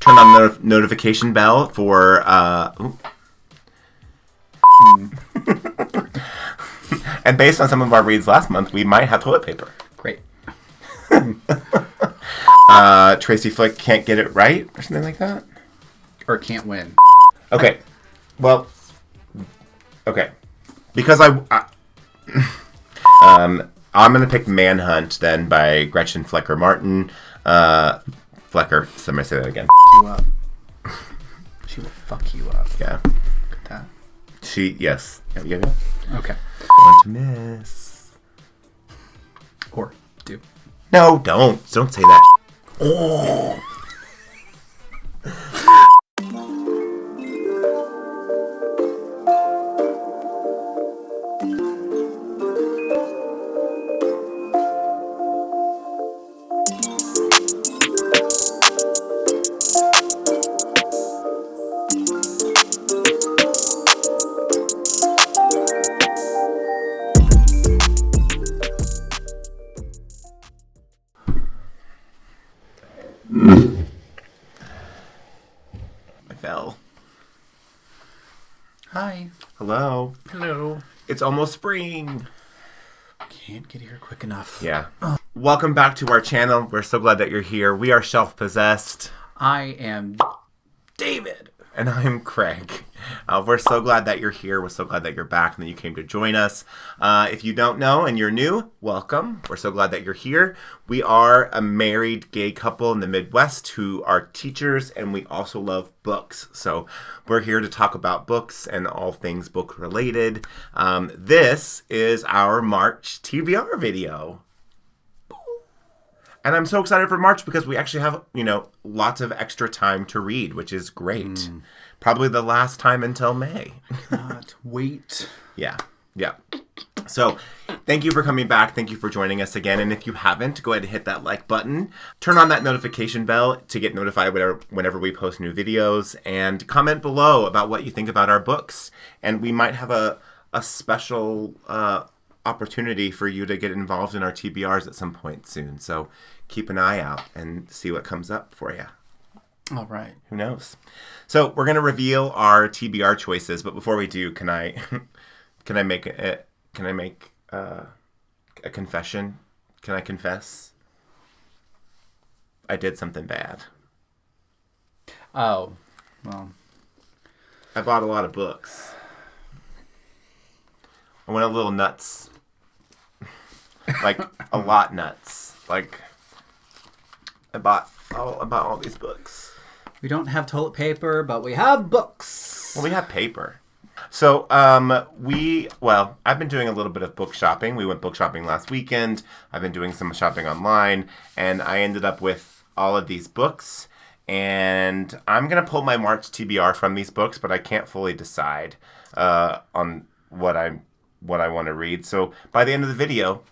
Turn on the notification bell for... And based on some of our reads last month, we might have toilet paper. Great. Tracy Flick can't get it right or something like that? Or can't win. Okay. Well, okay. Because I'm going to pick Manhunt then by Gretchen Flecker Martin. Flecker, somebody say that again. You up. She will fuck you up. Yeah. Look at that. Yes. Yeah. Okay. Want to miss. Or do. No, don't say that. Oh. Hi. Hello. Hello. It's almost spring. Can't get here quick enough. Yeah. Welcome back to our channel. We're so glad that you're here. We are Shelf Possessed. I am David. And I'm Craig. We're so glad that you're here. We're so glad that you're back and that you came to join us. If you don't know and you're new, welcome. We're so glad that you're here. We are a married gay couple in the Midwest who are teachers, and we also love books. So we're here to talk about books and all things book related. This is our March TBR video. And I'm so excited for March because we actually have, lots of extra time to read, which is great. Probably the last time until May. Cannot wait. Yeah. So thank you for coming back. Thank you for joining us again. And if you haven't, go ahead and hit that like button. Turn on that notification bell to get notified whenever we post new videos. And comment below about what you think about our books. And we might have a special opportunity for you to get involved in our TBRs at some point soon. So keep an eye out and see what comes up for you. All right. Who knows? So we're going to reveal our TBR choices, but before we do, can I make a confession? Can I confess? I did something bad. Oh, well. I bought a lot of books. I went a little nuts. Like, a lot nuts. Like, I bought all these books. We don't have toilet paper, but we have books. Well, we have paper. So, I've been doing a little bit of book shopping. We went book shopping last weekend. I've been doing some shopping online, and I ended up with all of these books. And I'm going to pull my March TBR from these books, but I can't fully decide on what I want to read. So, by the end of the video,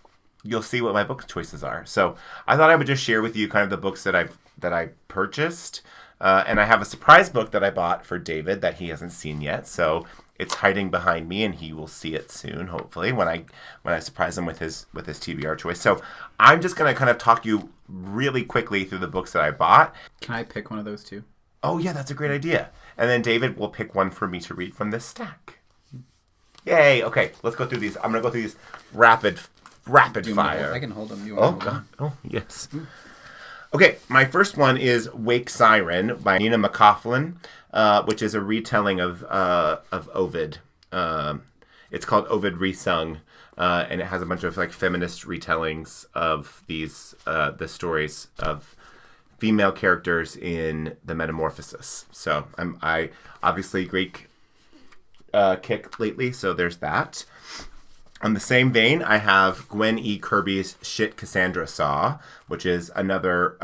you'll see what my book choices are. So, I thought I would just share with you kind of the books that I purchased. And I have a surprise book that I bought for David that he hasn't seen yet. So it's hiding behind me, and he will see it soon, hopefully, when I surprise him with his TBR choice. So I'm just going to kind of talk you really quickly through the books that I bought. Can I pick one of those two? Oh, yeah, that's a great idea. And then David will pick one for me to read from this stack. Yay. Okay, let's go through these. I'm going to go through these rapid fire. I can hold them. You want to hold them? Oh, yes. Okay, my first one is Wake Siren by Nina McCaughlin, which is a retelling of Ovid. It's called Ovid Resung, and it has a bunch of feminist retellings of these the stories of female characters in the Metamorphosis. So I obviously Greek kick lately, so there's that. On the same vein, I have Gwen E. Kirby's Shit Cassandra Saw, which is another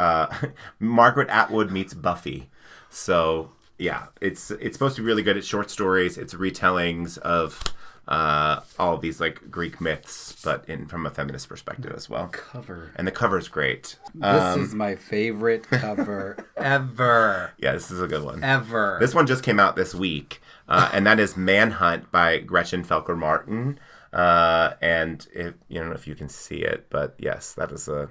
Margaret Atwood meets Buffy. So, yeah, it's supposed to be really good. It's short stories. It's retellings of all of these Greek myths, but from a feminist perspective as well. Cover. And the cover's great. This is my favorite cover ever. Yeah, this is a good one. Ever. This one just came out this week, and that is Manhunt by Gretchen Felker Martin. And I don't know if you can see it, but yes, that is a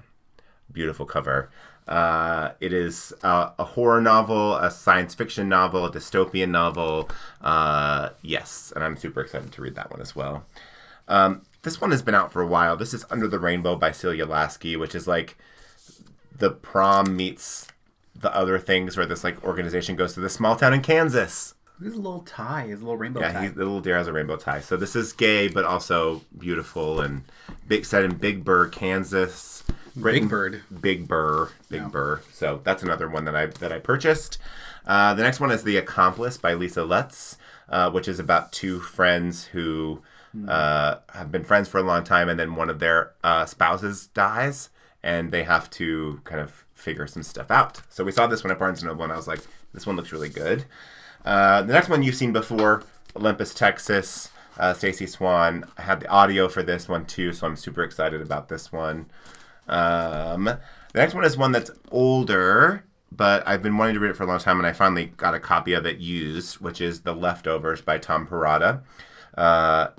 beautiful cover. It is a horror novel, a science fiction novel, a dystopian novel. Yes, and I'm super excited to read that one as well. This one has been out for a while. This is Under the Rainbow by Celia Lasky, which is like the prom meets the other things where this like organization goes to this small town in Kansas. His little tie, his little rainbow tie. Yeah, the little deer has a rainbow tie. So this is gay, but also beautiful and set in Big Burr, Kansas. Big Burr. So that's another one that I purchased. The next one is The Accomplice by Lisa Lutz, which is about two friends who have been friends for a long time, and then one of their spouses dies, and they have to kind of figure some stuff out. So we saw this one at Barnes & Noble, and I was like, this one looks really good. The next one you've seen before, Olympus, Texas, Stacey Swan. I had the audio for this one too, so I'm super excited about this one. The next one is one that's older, but I've been wanting to read it for a long time, and I finally got a copy of it used, which is The Leftovers by Tom Perrotta.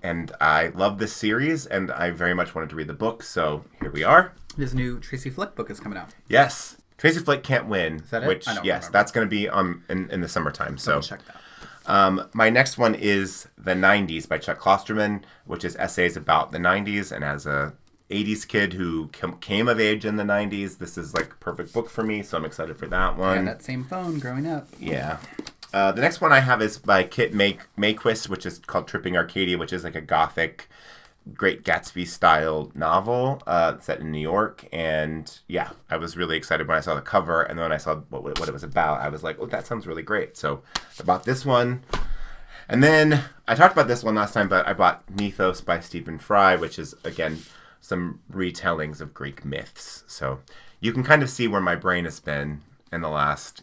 And I love this series, and I very much wanted to read the book, so here we are. His new Tracy Flick book is coming out. Yes. Tracy Flick Can't Win. Is that it? Which, yes, remember. That's going to be in the summertime. So check that. My next one is The 90s by Chuck Klosterman, which is essays about the 90s. And as a 80s kid who came of age in the 90s, this is like a perfect book for me. So I'm excited for that one. I had that same phone growing up. Yeah. The next one I have is by Kit Mayquist, which is called Tripping Arcadia, which is like a gothic Great Gatsby style novel set in New York. And yeah, I was really excited when I saw the cover, and then when I saw what it was about, I was like, oh, that sounds really great. So I bought this one. And then I talked about this one last time, but I bought Mythos by Stephen Fry, which is, again, some retellings of Greek myths. So you can kind of see where my brain has been in the last,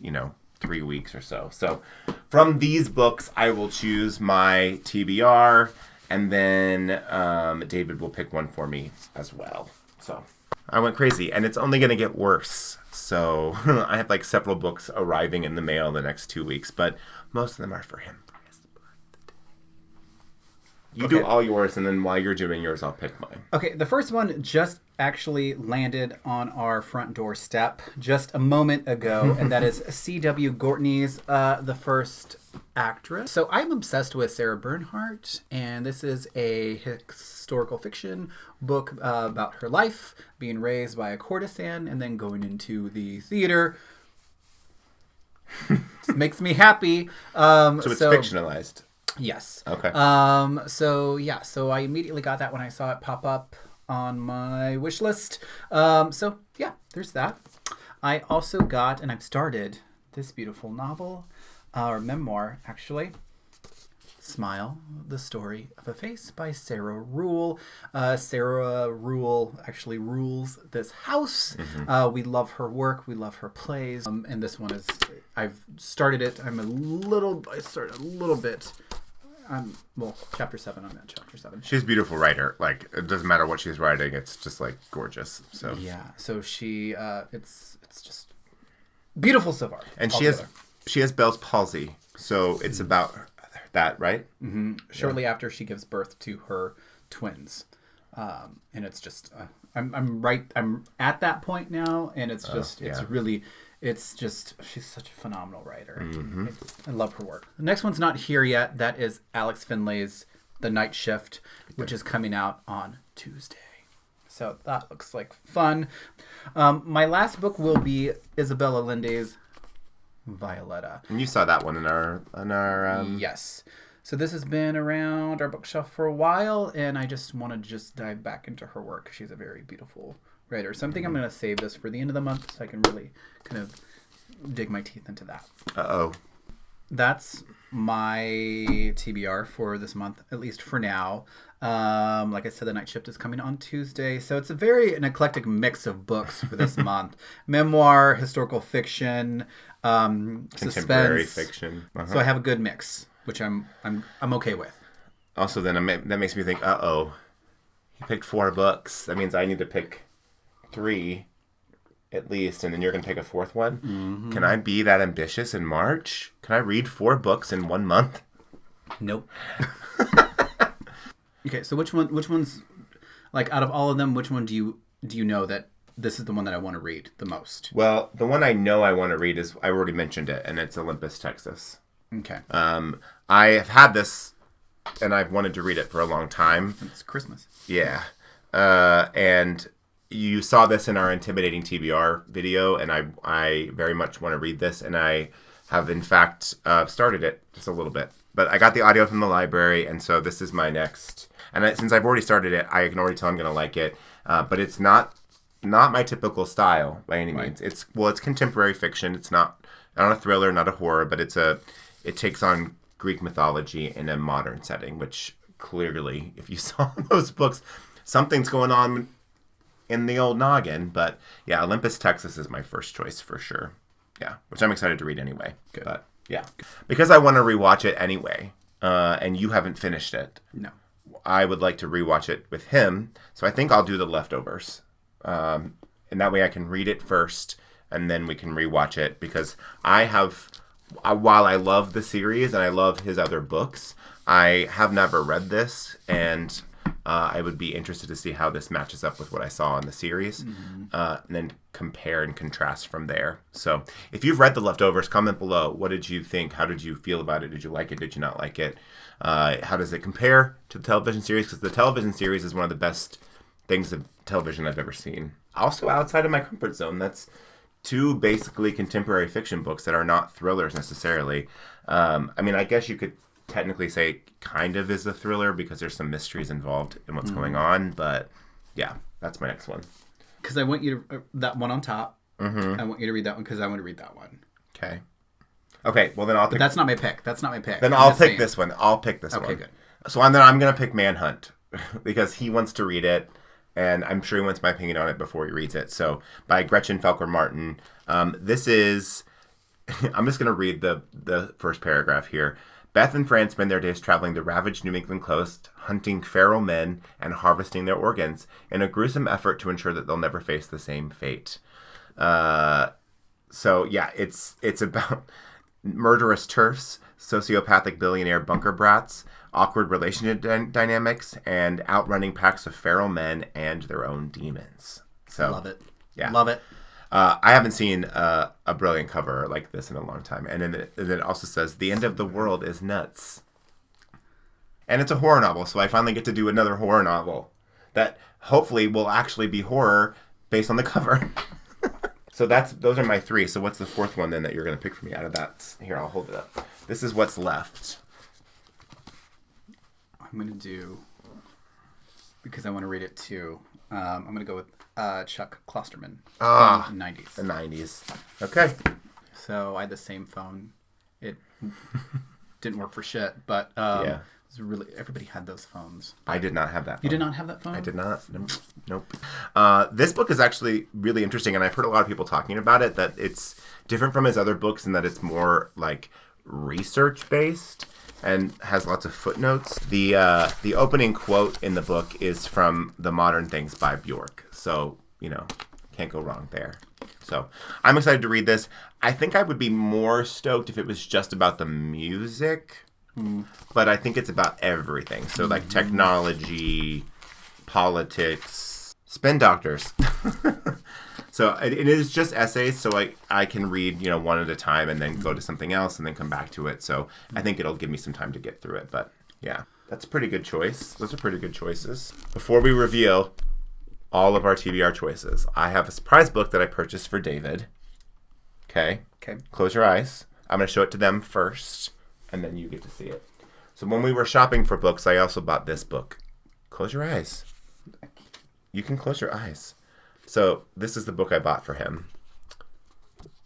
3 weeks or so. So from these books, I will choose my TBR, and then David will pick one for me as well. So I went crazy, and it's only going to get worse. So I have like several books arriving in the mail the next 2 weeks, but most of them are for him. You do all yours, and then while you're doing yours, I'll pick mine. Okay, the first one just actually landed on our front doorstep just a moment ago, and that is C.W. Gortney's The First Actress. So I'm obsessed with Sarah Bernhardt, and this is a historical fiction book about her life, being raised by a courtesan, and then going into the theater. Makes me happy. So it's fictionalized. Yes. Okay. So I immediately got that when I saw it pop up on my wish list. So yeah, there's that. I also got, and I've started this beautiful novel, or memoir actually, Smile, the Story of a Face by Sarah Rule. Sarah Rule actually rules this house. Mm-hmm. We love her work. We love her plays. And this one is, I've started it. I started a little bit. Chapter 7. I'm at chapter 7. She's a beautiful writer. Like, it doesn't matter what she's writing. It's just, like, gorgeous. So yeah. So she, it's just beautiful so far. And she has Bell's palsy. So it's about that, right? Mm-hmm. Shortly after she gives birth to her twins. And it's just, I'm at that point now. And it's just, she's such a phenomenal writer. Mm-hmm. I love her work. The next one's not here yet. That is Alex Finlay's The Night Shift, which is coming out on Tuesday. So that looks like fun. My last book will be Isabella Linde's Violetta. And you saw that one in our Yes. So this has been around our bookshelf for a while, and I just want to dive back into her work. She's a very beautiful writer. So I think I'm going to save this for the end of the month so I can really kind of dig my teeth into that. Uh-oh. That's my TBR for this month, at least for now. Like I said, The Night Shift is coming on Tuesday. So it's an eclectic mix of books for this month. Memoir, historical fiction, contemporary suspense. fiction. Uh-huh. So I have a good mix, which I'm okay with. Also, then that makes me think, uh-oh, he picked 4 books. That means I need to pick 3 at least, and then you're going to take a 4th one? Mm-hmm. Can I be that ambitious in March? Can I read 4 books in 1 month? Nope. Okay, so which one's, like, out of all of them, which one do you know that this is the one that I want to read the most. Well, the one I know I want to read is, I already mentioned it, and it's Olympus, Texas. Okay. I have had this, and I've wanted to read it for a long time. It's Christmas. Yeah. And you saw this in our Intimidating TBR video, and I very much want to read this, and I have, in fact, started it just a little bit. But I got the audio from the library, and so this is my next. And since I've already started it, I can already tell I'm going to like it. But it's not my typical style by any means. It's contemporary fiction. It's not a thriller, not a horror, but it takes on Greek mythology in a modern setting, which clearly, if you saw those books, something's going on in the old noggin. But yeah, Olympus, Texas is my first choice for sure. Yeah, which I'm excited to read anyway. Good. But yeah, because I want to rewatch it anyway, and you haven't finished it. No. I would like to rewatch it with him, so I think I'll do The Leftovers. And that way I can read it first, and then we can rewatch it, because while I love the series and I love his other books, I have never read this, and I would be interested to see how this matches up with what I saw in the series, and then compare and contrast from there. So if you've read The Leftovers, comment below. What did you think? How did you feel about it? Did you like it? Did you not like it? How does it compare to the television series? Because the television series is one of the best things of television I've ever seen. Also outside of my comfort zone. That's two basically contemporary fiction books that are not thrillers necessarily. I mean, I guess you could technically say kind of is a thriller because there's some mysteries involved in what's going on. But yeah, that's my next one. Because I want you to, that one on top, I want you to read that one because I want to read that one. Okay, well then I'll pick... But that's not my pick. Then I'll pick this one. I'll pick this one. Okay, good. So then I'm going to pick Manhunt because he wants to read it, and I'm sure he wants my opinion on it before he reads it. So by Gretchen Felker Martin. This is... I'm just going to read the first paragraph here. Beth and Fran spend their days traveling the ravaged New England coast, hunting feral men and harvesting their organs in a gruesome effort to ensure that they'll never face the same fate. So yeah, it's about murderous turfs, sociopathic billionaire bunker brats, awkward relationship dynamics, and outrunning packs of feral men and their own demons. So Love it. Yeah. Love it. I haven't seen a brilliant cover like this in a long time. And then it also says, the end of the world is nuts. And it's a horror novel, so I finally get to do another horror novel that hopefully will actually be horror based on the cover. So those are my three. So what's the fourth one then that you're going to pick for me out of that? Here, I'll hold it up. This is what's left. I'm going to do, because I want to read it too, I'm going to go with Chuck Klosterman. 90s. The 90s. Okay. So I had the same phone. It didn't work for shit, but yeah. It was really, everybody had those phones. I did not have that phone. You did not have that phone? I did not. Nope. This book is actually really interesting, and I've heard a lot of people talking about it, that it's different from his other books in that it's more like research-based and has lots of footnotes. The opening quote in the book is from The Modern Things by Bjork. So, can't go wrong there. So, I'm excited to read this. I think I would be more stoked if it was just about the music. But I think it's about everything. So, like technology, politics, spin doctors. So it is just essays, so I can read, one at a time and then go to something else and then come back to it. So I think it'll give me some time to get through it. But yeah, that's a pretty good choice. Those are pretty good choices. Before we reveal all of our TBR choices, I have a surprise book that I purchased for David. Okay. Close your eyes. I'm going to show it to them first, and then you get to see it. So when we were shopping for books, I also bought this book. Close your eyes. You can close your eyes. So this is the book I bought for him.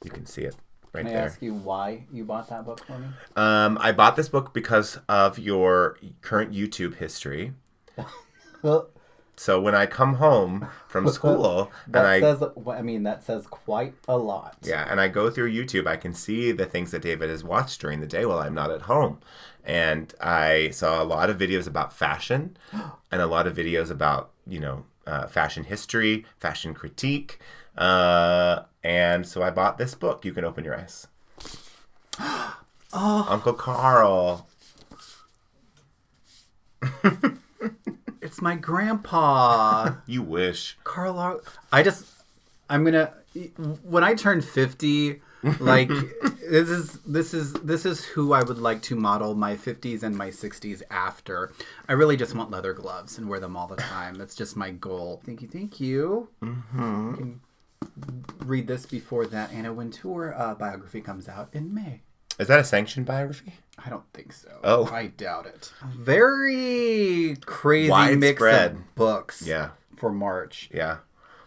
You can see it right there. May I ask you why you bought that book for me? I bought this book because of your current YouTube history. Well, so when I come home from school, that says quite a lot. Yeah, and I go through YouTube, I can see the things that David has watched during the day while I'm not at home. And I saw a lot of videos about fashion and a lot of videos about, fashion history, fashion critique. And so I bought this book. You can open your eyes. Oh. Uncle Carl. It's my grandpa. You wish. Carl, I'm gonna when I turn 50, like this is who I would like to model my 50s and my 60s after. I really just want leather gloves and wear them all the time. That's just my goal. Thank you. Mm-hmm. You can read this before that Anna Wintour biography comes out in May. Is that a sanctioned biography? I don't think so. Oh, I doubt it. Very crazy widespread mix of books. Yeah. For March. Yeah.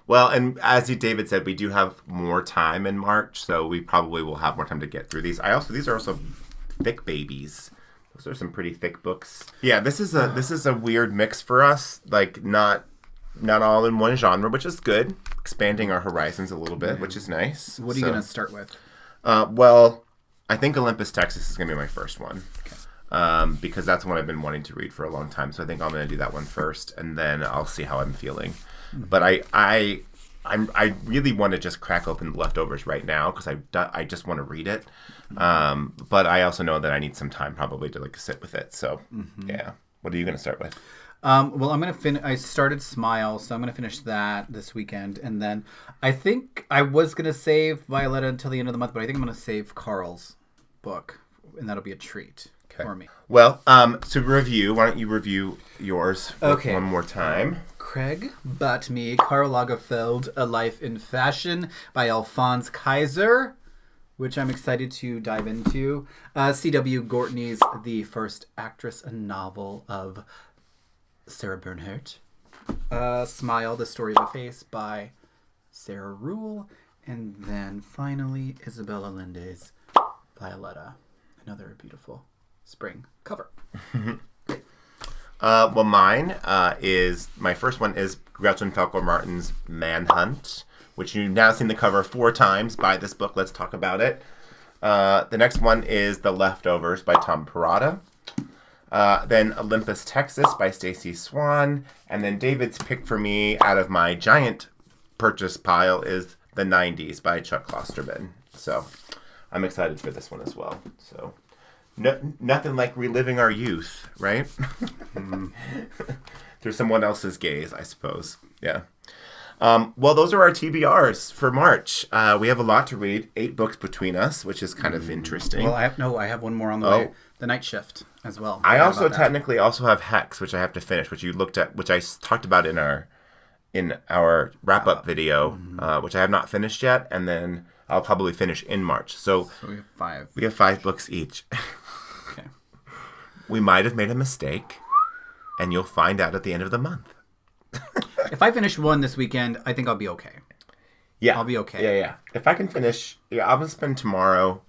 Well, and as David said, we do have more time in March, so we probably will have more time to get through these. These are also thick babies. Those are some pretty thick books. Yeah, this is a weird mix for us. Like not all in one genre, which is good. Expanding our horizons a little bit, which is nice. What are you gonna start with? Well, I think Olympus, Texas is gonna be my first one. Okay. Because that's one I've been wanting to read for a long time. So I think I'm gonna do that one first, and then I'll see how I'm feeling. But I really want to just crack open the leftovers right now because I just want to read it. But I also know that I need some time probably to like sit with it. So yeah, what are you going to start with? Well, I'm gonna I started Smile, so I'm gonna finish that this weekend, and then I think I was gonna save Violetta until the end of the month, but I think I'm gonna save Carl's book, and that'll be a treat for me. Well, to review, why don't you review yours one more time? Craig But Me, Karl Lagerfeld, A Life in Fashion by Alphonse Kaiser, which I'm excited to dive into. C.W. Gortney's The First Actress, a novel of Sarah Bernhardt. Smile, The Story of a Face by Sarah Ruhl. And then finally, Isabel Allende's Violetta, another beautiful spring cover. Well, mine is, my first one is Gretchen Felker Martin's Manhunt, which you've now seen the cover 4 times. Buy this book. Let's talk about it. The next one is The Leftovers by Tom Perrotta. Then Olympus, Texas by Stacey Swan. And then David's pick for me out of my giant purchase pile is The 90s by Chuck Klosterman. So I'm excited for this one as well. So nothing like reliving our youth, right? Through someone else's gaze, I suppose. Yeah. Well, those are our TBRs for March. We have a lot to read. 8 books between us, which is kind of interesting. Well, I have one more on the way. The Night Shift as well. I also technically also have Hex, which I have to finish, which you looked at, which I talked about in our wrap-up video, which I have not finished yet, and then I'll probably finish in March. So we have 5. We have 5 books each. Okay. We might have made a mistake, and you'll find out at the end of the month. If I finish one this weekend, I think I'll be okay. Yeah. I'll be okay. Yeah. If I can finish, I'm going to spend tomorrow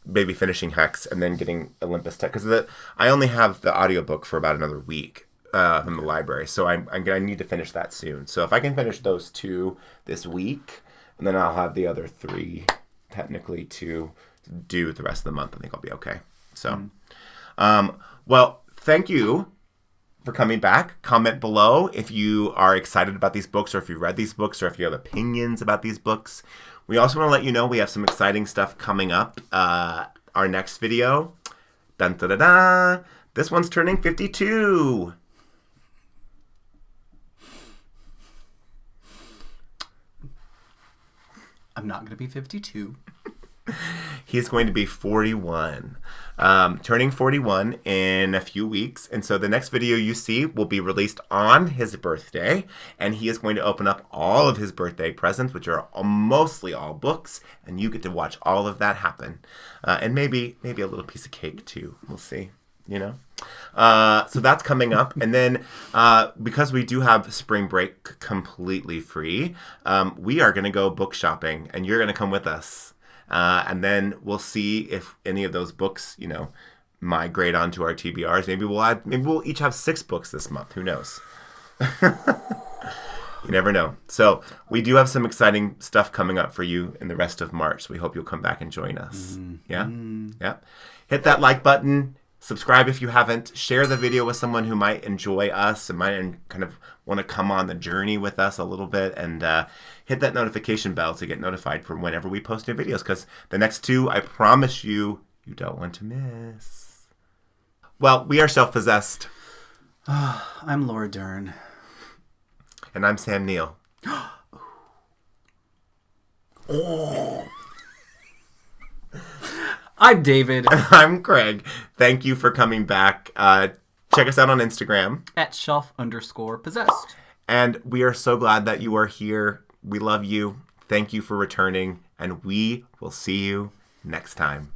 maybe finishing Hex and then getting Olympus Tech. Because I only have the audiobook for about another week from the library. So I'm going to need to finish that soon. So if I can finish those 2 this week, and then I'll have the other 3 technically to do the rest of the month, I think I'll be okay. So, well, thank you for coming back. Comment below if you are excited about these books, or if you read these books, or if you have opinions about these books. We also want to let you know we have some exciting stuff coming up. Our next video, dun da da da, this one's turning 52. I'm not going to be 52. He's going to be 41. Turning 41 in a few weeks. And so the next video you see will be released on his birthday. And he is going to open up all of his birthday presents, which are mostly all books. And you get to watch all of that happen. And maybe a little piece of cake too. We'll see. You know? So that's coming up. And then because we do have spring break completely free, we are going to go book shopping. And you're going to come with us. And then we'll see if any of those books, migrate onto our TBRs. Maybe we'll each have 6 books this month. Who knows? You never know. So we do have some exciting stuff coming up for you in the rest of March. So we hope you'll come back and join us. Yeah? Yeah. Hit that like button. Subscribe if you haven't. Share the video with someone who might enjoy us and might kind of want to come on the journey with us a little bit. And hit that notification bell to get notified for whenever we post new videos. Because the next 2, I promise you don't want to miss. Well, we are Self-Possessed. I'm Laura Dern. And I'm Sam Neill. I'm David. I'm Craig. Thank you for coming back. Check us out on Instagram. At shelf_possessed. And we are so glad that you are here. We love you. Thank you for returning. And we will see you next time.